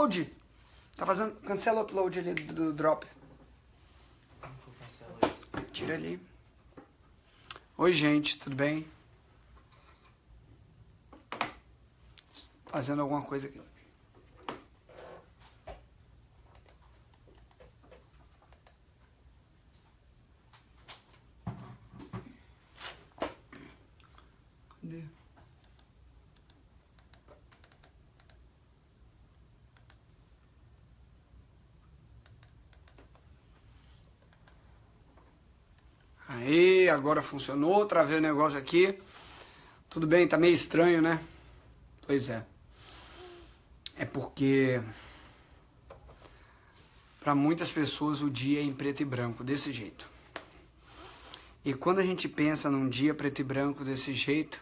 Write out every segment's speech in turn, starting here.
upload. Tá fazendo... Cancela o upload ali do drop. Tira ali. Oi, gente, tudo bem? Fazendo alguma coisa aqui. Cadê? Aí, agora funcionou, travei o negócio aqui. Tudo bem, tá meio estranho, né? Pois é. É porque para muitas pessoas o dia é em preto e branco, desse jeito. E quando a gente pensa num dia preto e branco desse jeito,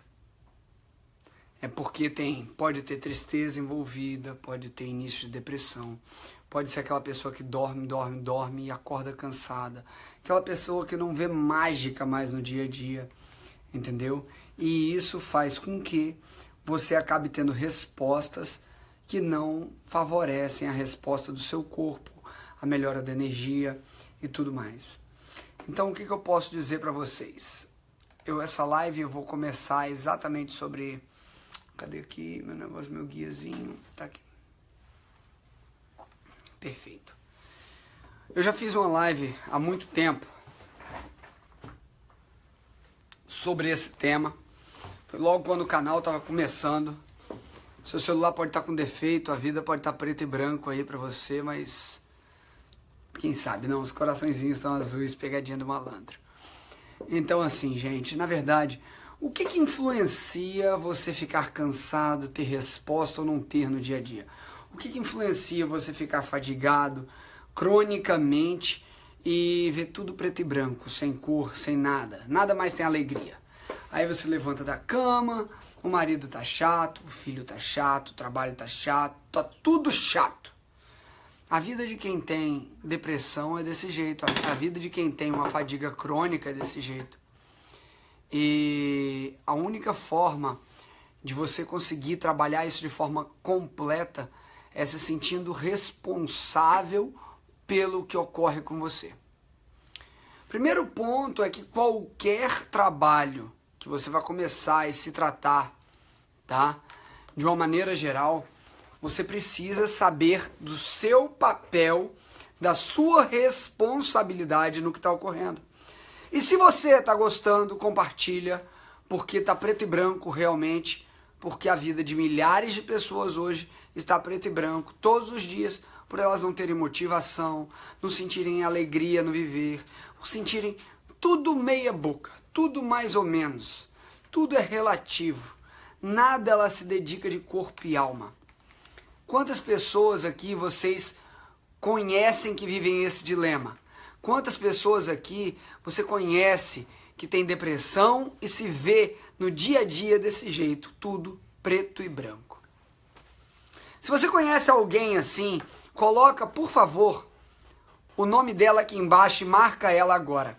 é porque pode ter tristeza envolvida, pode ter início de depressão, pode ser aquela pessoa que dorme e acorda cansada, aquela pessoa que não vê mágica mais no dia a dia, entendeu? E isso faz com que você acabe tendo respostas que não favorecem a resposta do seu corpo, a melhora da energia e tudo mais. Então, o que eu posso dizer para vocês? Essa live eu vou começar exatamente sobre... Cadê aqui meu negócio, meu guiazinho? Tá aqui. Perfeito. Eu já fiz uma live há muito tempo sobre esse tema. Foi logo quando o canal estava começando. Seu celular pode estar com defeito, a vida pode estar preto e branco aí pra você, mas quem sabe, não? Os coraçõezinhos estão azuis, pegadinha do malandro. Então assim, gente, na verdade, o que influencia você ficar cansado, ter resposta ou não ter no dia a dia? O que influencia você ficar fadigado, cronicamente, e ver tudo preto e branco, sem cor, sem nada? Nada mais tem alegria. Aí você levanta da cama, o marido tá chato, o filho tá chato, o trabalho tá chato, tá tudo chato. A vida de quem tem depressão é desse jeito, a vida de quem tem uma fadiga crônica é desse jeito. E a única forma de você conseguir trabalhar isso de forma completa é se sentindo responsável pelo que ocorre com você. Primeiro ponto é que qualquer trabalho que você vai começar a se tratar, tá? De uma maneira geral, você precisa saber do seu papel, da sua responsabilidade no que está ocorrendo. E se você está gostando, compartilha, porque está preto e branco realmente, porque a vida de milhares de pessoas hoje está preto e branco todos os dias, por elas não terem motivação, não sentirem alegria no viver, não sentirem tudo meia boca, tudo mais ou menos, tudo é relativo, nada ela se dedica de corpo e alma. Quantas pessoas aqui vocês conhecem que vivem esse dilema? Quantas pessoas aqui você conhece que tem depressão e se vê no dia a dia desse jeito, tudo preto e branco? Se você conhece alguém assim, coloca, por favor, o nome dela aqui embaixo e marca ela agora.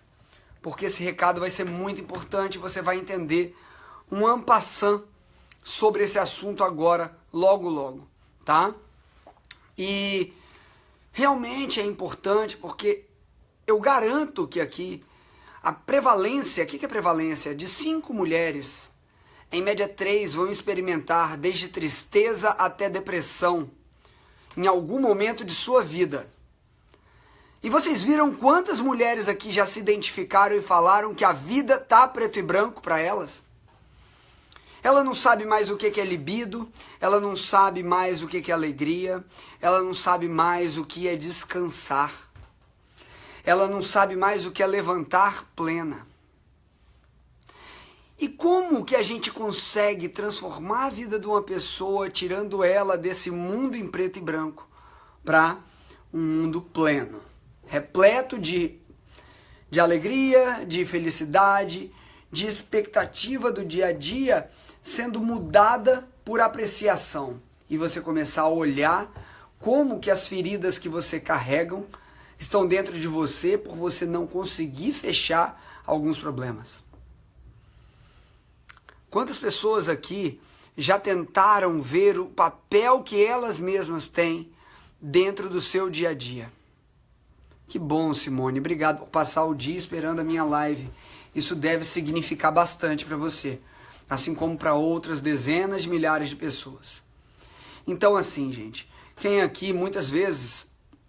Porque esse recado vai ser muito importante, você vai entender um en passant sobre esse assunto agora, logo, logo, tá? E realmente é importante porque eu garanto que aqui a prevalência, o que é prevalência? De 5 mulheres, em média 3 vão experimentar desde tristeza até depressão em algum momento de sua vida. E vocês viram quantas mulheres aqui já se identificaram e falaram que a vida tá preto e branco para elas? Ela não sabe mais o que é libido, ela não sabe mais o que é alegria, ela não sabe mais o que é descansar. Ela não sabe mais o que é levantar plena. E como que a gente consegue transformar a vida de uma pessoa, tirando ela desse mundo em preto e branco, para um mundo pleno, repleto de alegria, de felicidade, de expectativa do dia a dia, sendo mudada por apreciação. E você começar a olhar como que as feridas que você carregam estão dentro de você por você não conseguir fechar alguns problemas. Quantas pessoas aqui já tentaram ver o papel que elas mesmas têm dentro do seu dia a dia. Que bom, Simone. Obrigado por passar o dia esperando a minha live. Isso deve significar bastante para você, assim como para outras dezenas de milhares de pessoas. Então, assim, gente, quem aqui, muitas vezes,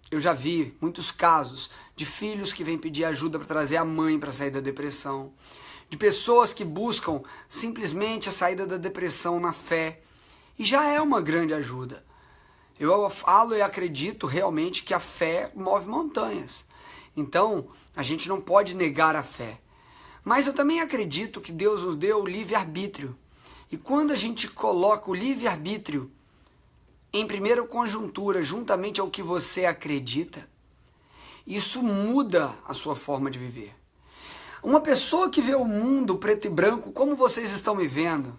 eu já vi muitos casos de filhos que vêm pedir ajuda para trazer a mãe para sair da depressão, de pessoas que buscam simplesmente a saída da depressão na fé, e já é uma grande ajuda. Eu falo e acredito realmente que a fé move montanhas. Então, a gente não pode negar a fé. Mas eu também acredito que Deus nos deu o livre-arbítrio. E quando a gente coloca o livre-arbítrio em primeira conjuntura, juntamente ao que você acredita, isso muda a sua forma de viver. Uma pessoa que vê o mundo preto e branco, como vocês estão me vendo,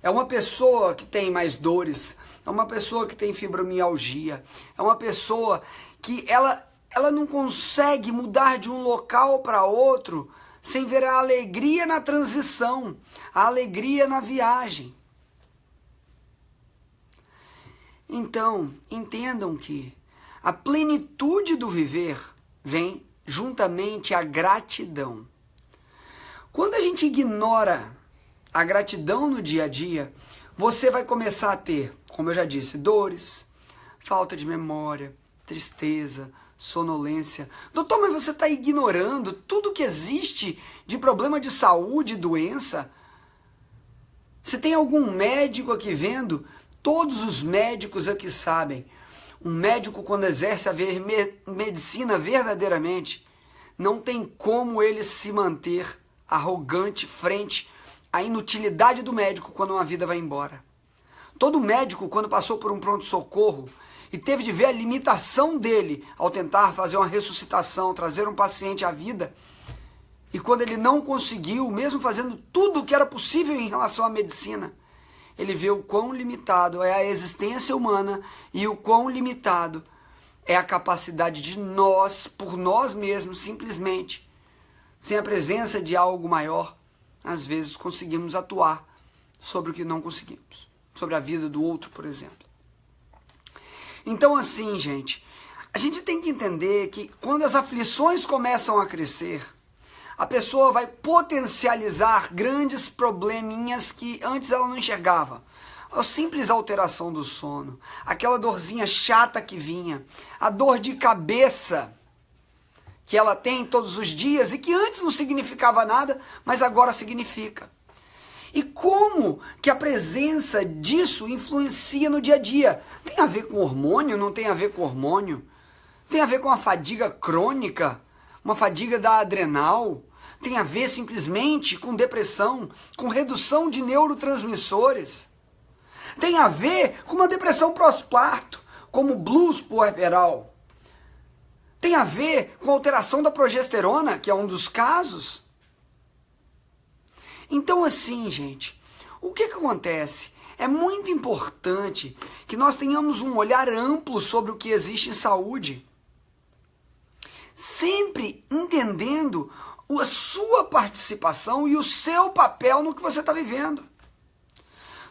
é uma pessoa que tem mais dores, é uma pessoa que tem fibromialgia, é uma pessoa que ela não consegue mudar de um local para outro sem ver a alegria na transição, a alegria na viagem. Então, entendam que a plenitude do viver vem juntamente à gratidão. Quando a gente ignora a gratidão no dia a dia, você vai começar a ter, como eu já disse, dores, falta de memória, tristeza, sonolência. Doutor, mas você está ignorando tudo que existe de problema de saúde e doença? Se tem algum médico aqui vendo, todos os médicos aqui sabem. Um médico, quando exerce a medicina verdadeiramente, não tem como ele se manter arrogante frente à inutilidade do médico quando uma vida vai embora. Todo médico, quando passou por um pronto-socorro e teve de ver a limitação dele ao tentar fazer uma ressuscitação, trazer um paciente à vida, e quando ele não conseguiu, mesmo fazendo tudo o que era possível em relação à medicina, ele vê o quão limitado é a existência humana e o quão limitado é a capacidade de nós, por nós mesmos, simplesmente, sem a presença de algo maior, às vezes conseguimos atuar sobre o que não conseguimos, sobre a vida do outro, por exemplo. Então, assim, gente, a gente tem que entender que quando as aflições começam a crescer, a pessoa vai potencializar grandes probleminhas que antes ela não enxergava. A simples alteração do sono, aquela dorzinha chata que vinha, a dor de cabeça que ela tem todos os dias e que antes não significava nada, mas agora significa. E como que a presença disso influencia no dia a dia? Tem a ver com hormônio? Não tem a ver com hormônio? Tem a ver com a fadiga crônica? Uma fadiga da adrenal? Tem a ver simplesmente com depressão, com redução de neurotransmissores? Tem a ver com uma depressão pós-parto, como blues puerperal? Tem a ver com a alteração da progesterona, que é um dos casos? Então, assim, gente, o que acontece? É muito importante que nós tenhamos um olhar amplo sobre o que existe em saúde, sempre entendendo a sua participação e o seu papel no que você está vivendo.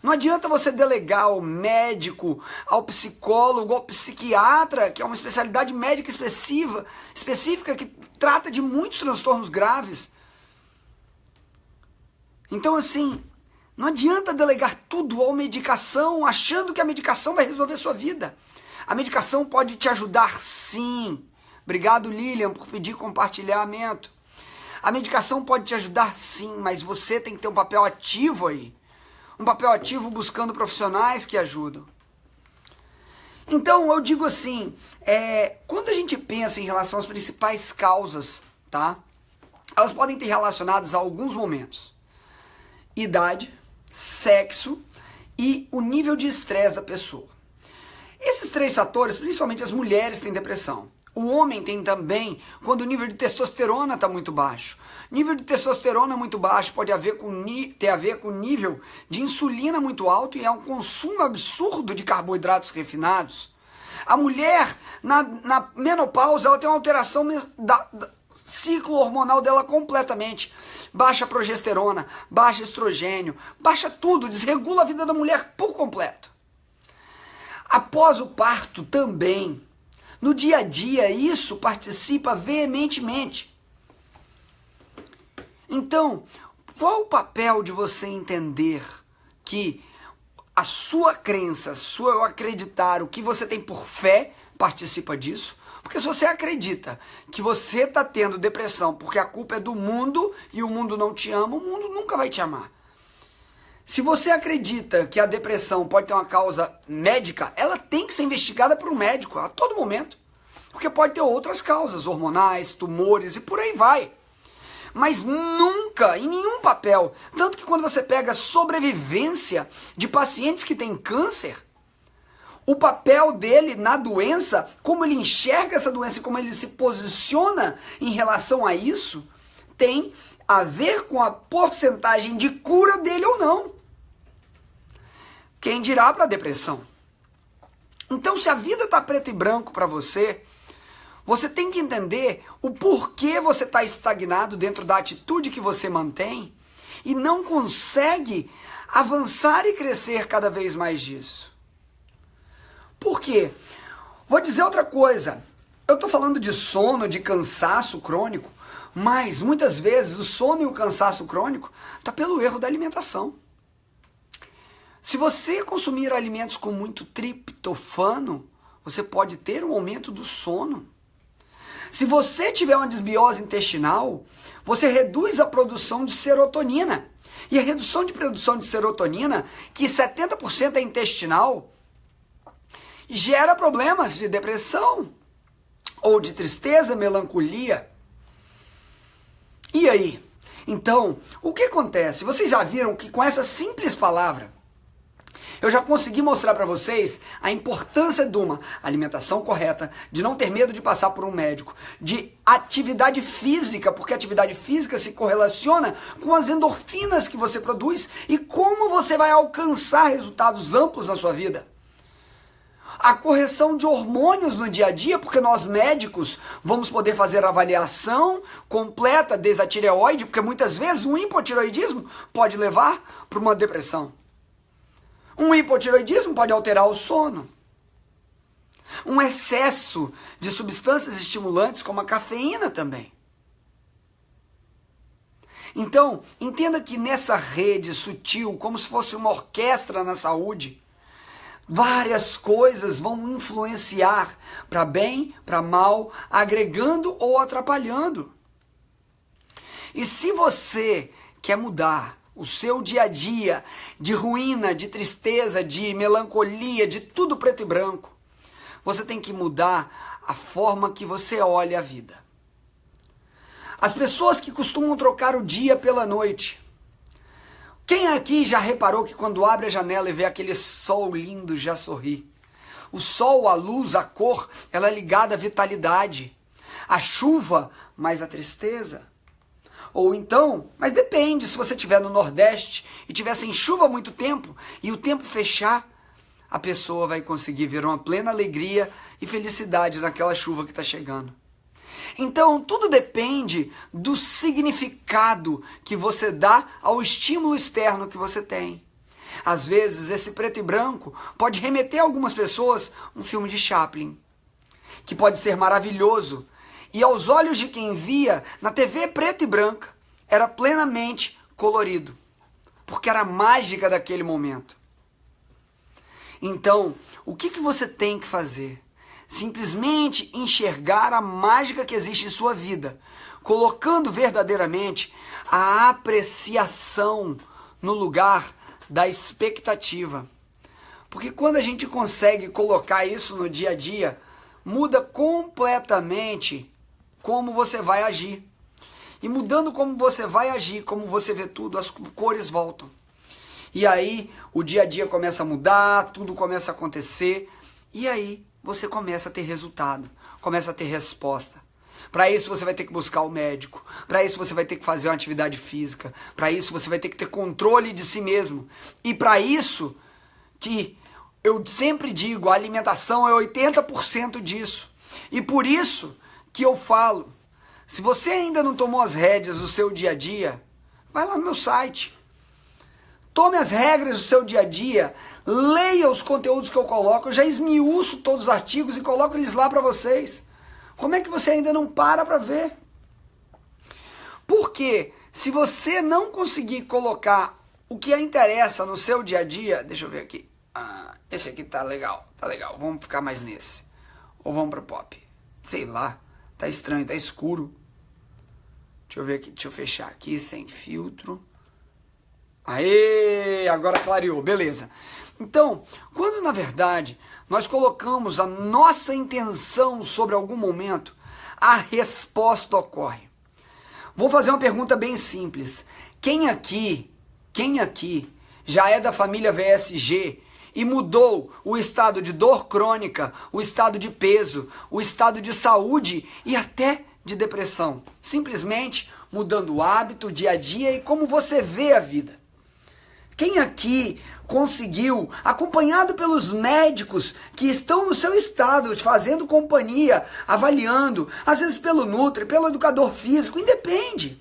Não adianta você delegar ao médico, ao psicólogo, ao psiquiatra, que é uma especialidade médica específica que trata de muitos transtornos graves. Então, assim, não adianta delegar tudo à medicação, achando que a medicação vai resolver sua vida. A medicação pode te ajudar, sim. Obrigado, Lilian, por pedir compartilhamento. A medicação pode te ajudar, sim, mas você tem que ter um papel ativo aí. Um papel ativo buscando profissionais que ajudam. Então, eu digo assim, quando a gente pensa em relação às principais causas, tá? Elas podem ter relacionadas a alguns momentos. Idade, sexo e o nível de estresse da pessoa. Esses três fatores, principalmente as mulheres têm depressão. O homem tem também quando o nível de testosterona está muito baixo. Nível de testosterona muito baixo pode ter a ver com o nível de insulina muito alto e é um consumo absurdo de carboidratos refinados. A mulher, na menopausa, ela tem uma alteração do ciclo hormonal dela completamente. Baixa progesterona, baixa estrogênio, baixa tudo, desregula a vida da mulher por completo. Após o parto também. No dia a dia, isso participa veementemente. Então, qual o papel de você entender que a sua crença, eu acreditar, o que você tem por fé, participa disso? Porque se você acredita que você está tendo depressão porque a culpa é do mundo e o mundo não te ama, o mundo nunca vai te amar. Se você acredita que a depressão pode ter uma causa médica, ela tem que ser investigada por um médico a todo momento. Porque pode ter outras causas, hormonais, tumores e por aí vai. Mas nunca, em nenhum papel, tanto que quando você pega sobrevivência de pacientes que têm câncer, o papel dele na doença, como ele enxerga essa doença e como ele se posiciona em relação a isso, tem a ver com a porcentagem de cura dele ou não. Quem dirá para a depressão? Então, se a vida está preto e branco para você, você tem que entender o porquê você está estagnado dentro da atitude que você mantém e não consegue avançar e crescer cada vez mais disso. Por quê? Vou dizer outra coisa. Eu estou falando de sono, de cansaço crônico, mas muitas vezes o sono e o cansaço crônico está pelo erro da alimentação. Se você consumir alimentos com muito triptofano, você pode ter um aumento do sono. Se você tiver uma desbiose intestinal, você reduz a produção de serotonina. E a redução de produção de serotonina, que 70% é intestinal, gera problemas de depressão, ou de tristeza, melancolia. E aí? Então, o que acontece? Vocês já viram que com essa simples palavra, eu já consegui mostrar para vocês a importância de uma alimentação correta, de não ter medo de passar por um médico, de atividade física, porque a atividade física se correlaciona com as endorfinas que você produz e como você vai alcançar resultados amplos na sua vida. A correção de hormônios no dia a dia, porque nós médicos vamos poder fazer a avaliação completa desde a tireoide, porque muitas vezes um hipotireoidismo pode levar para uma depressão. Um hipotireoidismo pode alterar o sono. Um excesso de substâncias estimulantes, como a cafeína também. Então, entenda que nessa rede sutil, como se fosse uma orquestra na saúde, várias coisas vão influenciar para bem, para mal, agregando ou atrapalhando. E se você quer mudar o seu dia a dia de ruína, de tristeza, de melancolia, de tudo preto e branco, você tem que mudar a forma que você olha a vida. As pessoas que costumam trocar o dia pela noite. Quem aqui já reparou que quando abre a janela e vê aquele sol lindo, já sorri? O sol, a luz, a cor, ela é ligada à vitalidade. A chuva, mais a tristeza. Ou então, mas depende, se você estiver no Nordeste e estiver sem chuva há muito tempo e o tempo fechar, a pessoa vai conseguir ver uma plena alegria e felicidade naquela chuva que está chegando. Então, tudo depende do significado que você dá ao estímulo externo que você tem. Às vezes, esse preto e branco pode remeter a algumas pessoas um filme de Chaplin, que pode ser maravilhoso, e aos olhos de quem via na TV preta e branca, era plenamente colorido, porque era a mágica daquele momento. Então, o que você tem que fazer? Simplesmente enxergar a mágica que existe em sua vida, colocando verdadeiramente a apreciação no lugar da expectativa. Porque quando a gente consegue colocar isso no dia a dia, muda completamente como você vai agir. E mudando como você vai agir, como você vê tudo, as cores voltam. E aí o dia a dia começa a mudar, tudo começa a acontecer, e aí você começa a ter resultado, começa a ter resposta. Para isso você vai ter que buscar o médico, para isso você vai ter que fazer uma atividade física, para isso você vai ter que ter controle de si mesmo. E para isso que eu sempre digo, a alimentação é 80% disso. E por isso que eu falo, se você ainda não tomou as rédeas do seu dia a dia, vai lá no meu site. Tome as regras do seu dia a dia, leia os conteúdos que eu coloco, eu já esmiuço todos os artigos e coloco eles lá para vocês. Como é que você ainda não para ver? Porque se você não conseguir colocar o que interessa no seu dia a dia, deixa eu ver aqui, esse aqui tá legal, vamos ficar mais nesse. Ou vamos pro pop, sei lá, tá estranho, tá escuro. Deixa eu ver aqui, deixa eu fechar aqui, sem filtro. Aê, agora clareou, beleza. Então, quando na verdade nós colocamos a nossa intenção sobre algum momento, a resposta ocorre. Vou fazer uma pergunta bem simples. Quem aqui já é da família VSG e mudou o estado de dor crônica, o estado de peso, o estado de saúde e até de depressão? Simplesmente mudando o hábito, o dia a dia e como você vê a vida. Quem aqui conseguiu, acompanhado pelos médicos que estão no seu estado, fazendo companhia, avaliando, às vezes pelo Nutri, pelo educador físico, independe,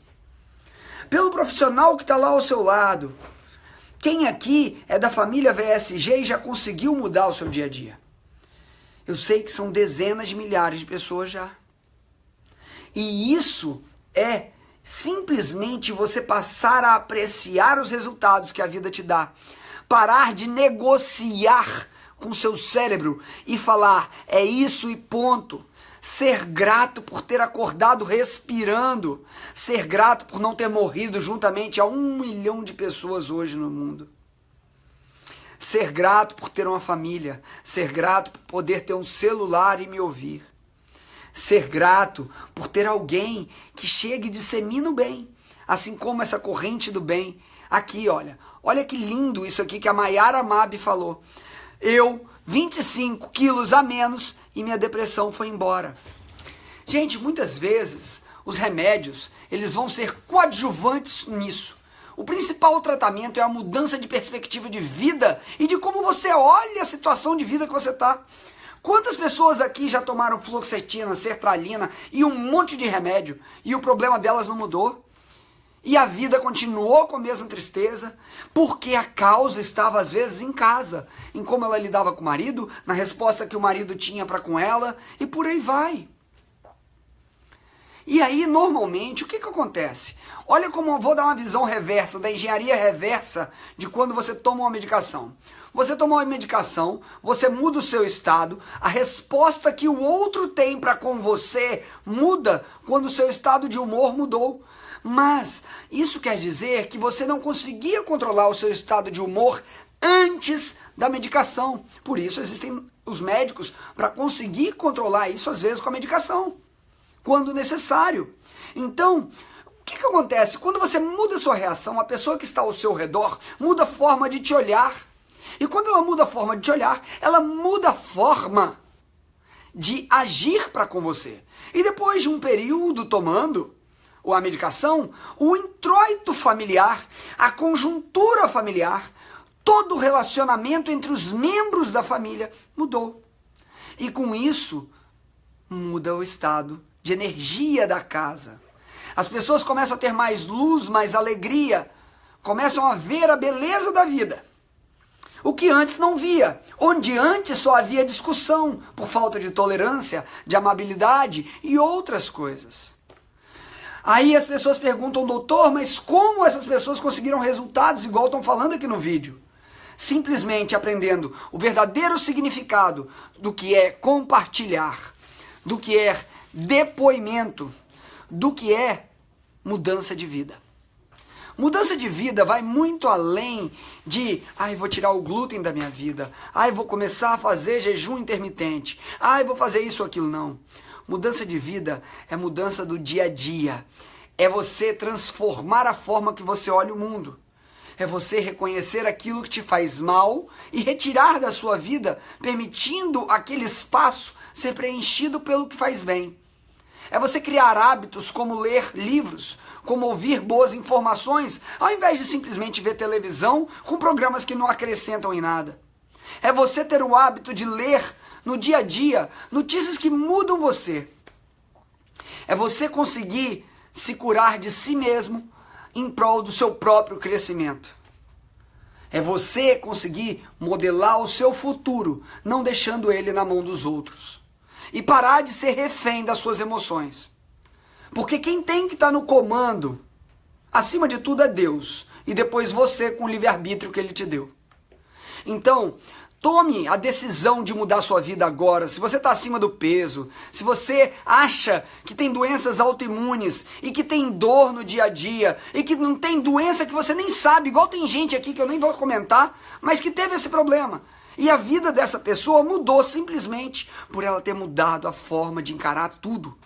pelo profissional que está lá ao seu lado. Quem aqui é da família VSG e já conseguiu mudar o seu dia a dia? Eu sei que são dezenas de milhares de pessoas já. E isso é simplesmente você passar a apreciar os resultados que a vida te dá. Parar de negociar com seu cérebro e falar, é isso e ponto. Ser grato por ter acordado respirando. Ser grato por não ter morrido juntamente a 1 milhão de pessoas hoje no mundo. Ser grato por ter uma família. Ser grato por poder ter um celular e me ouvir. Ser grato por ter alguém que chegue e dissemina o bem. Assim como essa corrente do bem. Aqui, olha que lindo isso aqui que a Mayara Mabi falou. Eu, 25 quilos a menos e minha depressão foi embora. Gente, muitas vezes os remédios, eles vão ser coadjuvantes nisso. O principal tratamento é a mudança de perspectiva de vida e de como você olha a situação de vida que você está. Quantas pessoas aqui já tomaram fluoxetina, sertralina e um monte de remédio e o problema delas não mudou? E a vida continuou com a mesma tristeza, porque a causa estava às vezes em casa, em como ela lidava com o marido, na resposta que o marido tinha para com ela, e por aí vai. E aí, normalmente, o que acontece? Olha como eu vou dar uma visão reversa, da engenharia reversa, de quando você toma uma medicação. Você toma uma medicação, você muda o seu estado, a resposta que o outro tem para com você muda quando o seu estado de humor mudou. Mas isso quer dizer que você não conseguia controlar o seu estado de humor antes da medicação. Por isso existem os médicos para conseguir controlar isso às vezes com a medicação, quando necessário. Então, o que acontece? Quando você muda a sua reação, a pessoa que está ao seu redor muda a forma de te olhar. E quando ela muda a forma de te olhar, ela muda a forma de agir para com você. E depois de um período tomando ou a medicação, o introito familiar, a conjuntura familiar, todo o relacionamento entre os membros da família mudou. E com isso, muda o estado de energia da casa. As pessoas começam a ter mais luz, mais alegria, começam a ver a beleza da vida. O que antes não via, onde antes só havia discussão, por falta de tolerância, de amabilidade e outras coisas. Aí as pessoas perguntam, doutor, mas como essas pessoas conseguiram resultados igual estão falando aqui no vídeo? Simplesmente aprendendo o verdadeiro significado do que é compartilhar, do que é depoimento, do que é mudança de vida. Mudança de vida vai muito além de, vou tirar o glúten da minha vida, vou começar a fazer jejum intermitente, vou fazer isso ou aquilo, não. Mudança de vida é mudança do dia a dia. É você transformar a forma que você olha o mundo. É você reconhecer aquilo que te faz mal e retirar da sua vida, permitindo aquele espaço ser preenchido pelo que faz bem. É você criar hábitos como ler livros, como ouvir boas informações, ao invés de simplesmente ver televisão com programas que não acrescentam em nada. É você ter o hábito de ler no dia a dia notícias que mudam você. É você conseguir se curar de si mesmo em prol do seu próprio crescimento. É você conseguir modelar o seu futuro, não deixando ele na mão dos outros. E parar de ser refém das suas emoções. Porque quem tem que estar no comando, acima de tudo, é Deus. E depois você com o livre-arbítrio que Ele te deu. Então, tome a decisão de mudar a sua vida agora. Se você está acima do peso, se você acha que tem doenças autoimunes e que tem dor no dia a dia e que não tem doença que você nem sabe, igual tem gente aqui que eu nem vou comentar, mas que teve esse problema. E a vida dessa pessoa mudou simplesmente por ela ter mudado a forma de encarar tudo,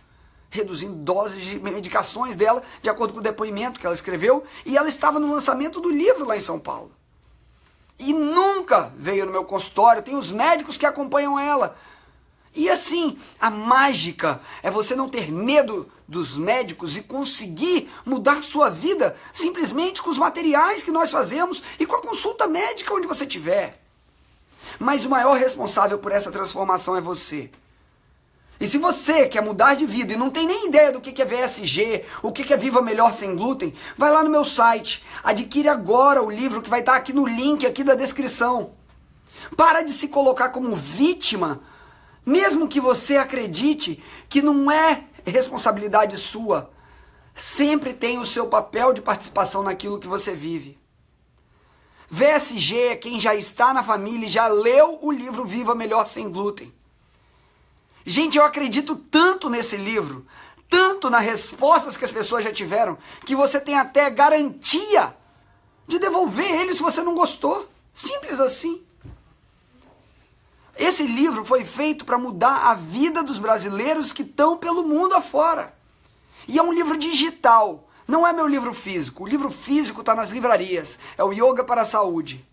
reduzindo doses de medicações dela, de acordo com o depoimento que ela escreveu, e ela estava no lançamento do livro lá em São Paulo. E nunca veio no meu consultório, tem os médicos que acompanham ela. E assim, a mágica é você não ter medo dos médicos e conseguir mudar sua vida simplesmente com os materiais que nós fazemos e com a consulta médica onde você estiver. Mas o maior responsável por essa transformação é você. E se você quer mudar de vida e não tem nem ideia do que é VSG, o que é Viva Melhor Sem Glúten, vai lá no meu site, adquire agora o livro que vai estar aqui no link aqui da descrição. Para de se colocar como vítima, mesmo que você acredite que não é responsabilidade sua. Sempre tem o seu papel de participação naquilo que você vive. VSG é quem já está na família e já leu o livro Viva Melhor Sem Glúten. Gente, eu acredito tanto nesse livro, tanto nas respostas que as pessoas já tiveram, que você tem até garantia de devolver ele se você não gostou. Simples assim. Esse livro foi feito para mudar a vida dos brasileiros que estão pelo mundo afora. E é um livro digital. Não é meu livro físico. O livro físico está nas livrarias. É o Yoga para a Saúde.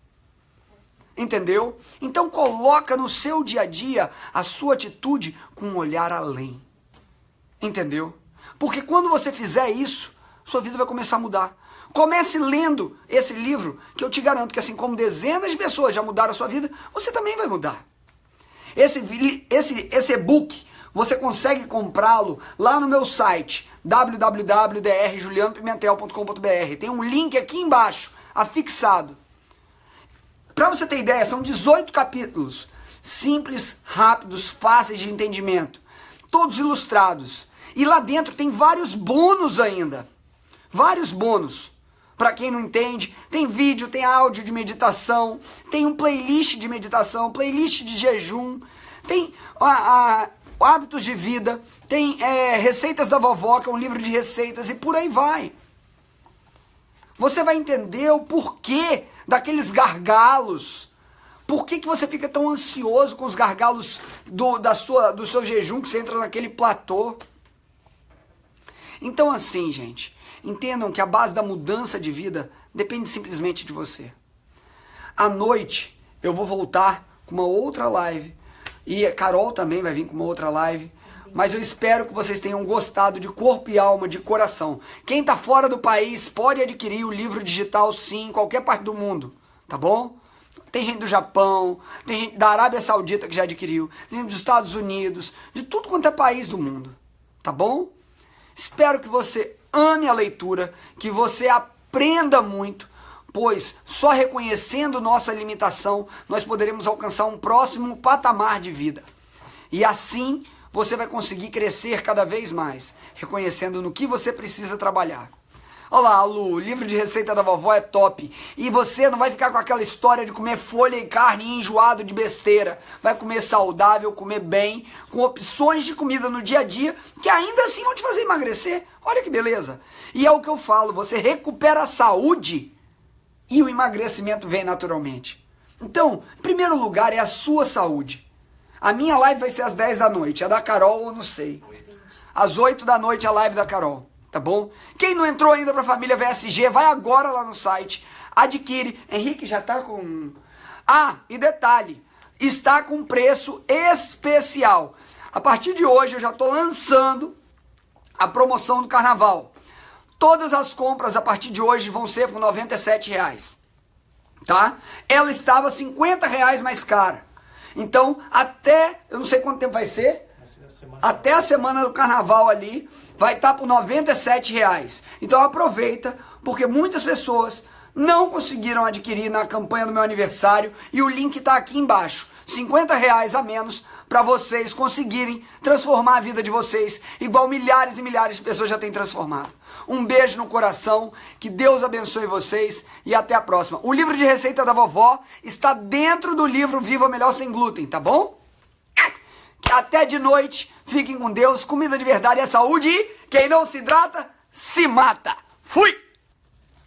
Entendeu? Então coloca no seu dia a dia a sua atitude com um olhar além. Entendeu? Porque quando você fizer isso, sua vida vai começar a mudar. Comece lendo esse livro, que eu te garanto que assim como dezenas de pessoas já mudaram a sua vida, você também vai mudar. Esse e-book, você consegue comprá-lo lá no meu site, www.drjulianopimentel.com.br. Tem um link aqui embaixo, afixado. Para você ter ideia, são 18 capítulos, simples, rápidos, fáceis de entendimento, todos ilustrados. E lá dentro tem vários bônus ainda, vários bônus. Para quem não entende, tem vídeo, tem áudio de meditação, tem um playlist de meditação, playlist de jejum, tem hábitos de vida, tem receitas da vovó, que é um livro de receitas, e por aí vai. Você vai entender o porquê daqueles gargalos. Por que você fica tão ansioso com os gargalos do seu jejum, que você entra naquele platô? Então assim, gente, entendam que a base da mudança de vida depende simplesmente de você. À noite eu vou voltar com uma outra live, e a Carol também vai vir com uma outra live. Mas eu espero que vocês tenham gostado de corpo e alma, de coração. Quem está fora do país pode adquirir o livro digital sim, em qualquer parte do mundo, tá bom? Tem gente do Japão, tem gente da Arábia Saudita que já adquiriu, tem gente dos Estados Unidos, de tudo quanto é país do mundo, tá bom? Espero que você ame a leitura, que você aprenda muito, pois só reconhecendo nossa limitação, nós poderemos alcançar um próximo patamar de vida. E assim você vai conseguir crescer cada vez mais, reconhecendo no que você precisa trabalhar. Olha lá, Lu, o livro de receita da vovó é top. E você não vai ficar com aquela história de comer folha e carne enjoado de besteira. Vai comer saudável, comer bem, com opções de comida no dia a dia, que ainda assim vão te fazer emagrecer. Olha que beleza. E é o que eu falo, você recupera a saúde e o emagrecimento vem naturalmente. Então, em primeiro lugar, é a sua saúde. A minha live vai ser às 10 da noite, a da Carol eu não sei. Às 8 da noite a live da Carol, tá bom? Quem não entrou ainda pra família VSG, vai agora lá no site, adquire. Henrique já tá com... Ah, e detalhe, está com preço especial. A partir de hoje eu já tô lançando a promoção do carnaval. Todas as compras a partir de hoje vão ser por R$ 97,00, tá? Ela estava R$ 50,00 mais cara. Então, eu não sei quanto tempo vai ser, até a semana do carnaval ali, vai estar por R$ 97,00. Então aproveita, porque muitas pessoas não conseguiram adquirir na campanha do meu aniversário, e o link está aqui embaixo. R$50 a menos para vocês conseguirem transformar a vida de vocês, igual milhares e milhares de pessoas já têm transformado. Um beijo no coração, que Deus abençoe vocês e até a próxima. O livro de receita da vovó está dentro do livro Viva Melhor Sem Glúten, tá bom? Até de noite, fiquem com Deus, comida de verdade é saúde e quem não se hidrata, se mata. Fui!